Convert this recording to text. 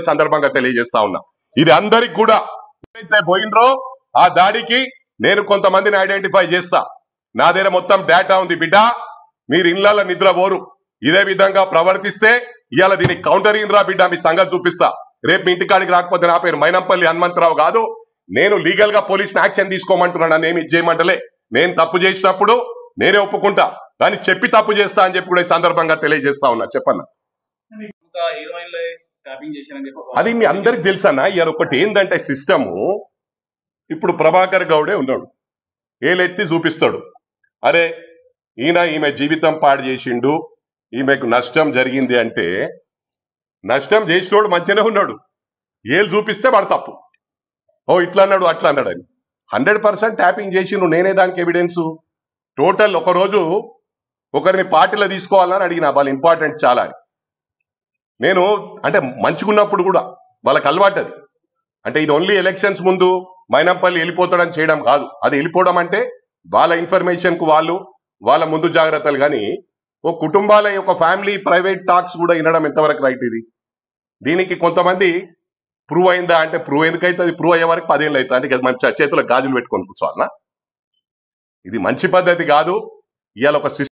సందర్భంగా తెలియజేస్తా ఉన్నా. ఇది అందరికి కూడా ఎవరైతే పోయినరో ఆ దాడికి నేను కొంతమందిని ఐడెంటిఫై చేస్తా. నా దగ్గర మొత్తం డేటా ఉంది బిడ్డ. మీరు ఇళ్లలో నిద్ర పోరు. ఇదే విధంగా ప్రవర్తిస్తే ఇవాళ దీనికి కౌంటర్ ఇన్రా బిడ్డ, మీ సంగతి చూపిస్తా. రేపు మీ ఇంటికాడికి రాకపోతే నా పేరు మైనంపల్లి హనుమంతరావు కాదు. నేను లీగల్ గా పోలీస్ యాక్షన్ తీసుకోమంటున్నాను. నన్ను ఏమి చేయమంటలే. నేను తప్పు చేసినప్పుడు నేనే ఒప్పుకుంటా, కానీ చెప్పి తప్పు చేస్తా అని చెప్పి కూడా ఈ సందర్భంగా తెలియజేస్తా ఉన్నా. చెప్పన్నా, అది మీ అందరికి తెలుసన్నా. ఇవాళ ఒకటి ఏంటంటే సిస్టము, ఇప్పుడు ప్రభాకర్ గౌడే ఉన్నాడు, ఏలెత్తి చూపిస్తాడు, అరే ఈమె జీవితం పాడు చేసిండు, ఈమెకు నష్టం జరిగింది అంటే, నష్టం చేసినోడు మంచిగానే ఉన్నాడు, ఏలు చూపిస్తే వాడు తప్పు. ఓ ఇట్లా అన్నాడు అట్లా అన్నాడు అని 100% ట్యాపింగ్ చేసిండు. నేనే దానికి ఎవిడెన్స్. టోటల్ ఒక రోజు ఒకరిని పార్టీలో తీసుకోవాలని అడిగిన, వాళ్ళు ఇంపార్టెంట్ చాలా అని. నేను అంటే మంచిగున్నప్పుడు కూడా వాళ్ళకి అలవాటు అది. అంటే ఇది ఓన్లీ ఎలక్షన్స్ ముందు మైనంపల్లి వెళ్ళిపోతాడని చేయడం కాదు. అది వెళ్ళిపోవడం అంటే వాళ్ళ ఇన్ఫర్మేషన్ కు వాళ్ళ ముందు జాగ్రత్తలు. కానీ ఓ కుటుంబాల యొక్క ఫ్యామిలీ ప్రైవేట్ టాక్స్ కూడా వినడం ఎంతవరకు రైట్? ఇది దీనికి కొంతమంది ప్రూవ్ అయిందా అంటే, ప్రూవ్ ఎందుకైతే అది ప్రూవ్ అయ్యే వరకు 10 ఏళ్ళు అవుతుంది. అంటే మంచి చేతిలో గాజులు పెట్టుకొని కూర్చోవాలనా? ఇది మంచి పద్ధతి కాదు. ఇవాళ ఒక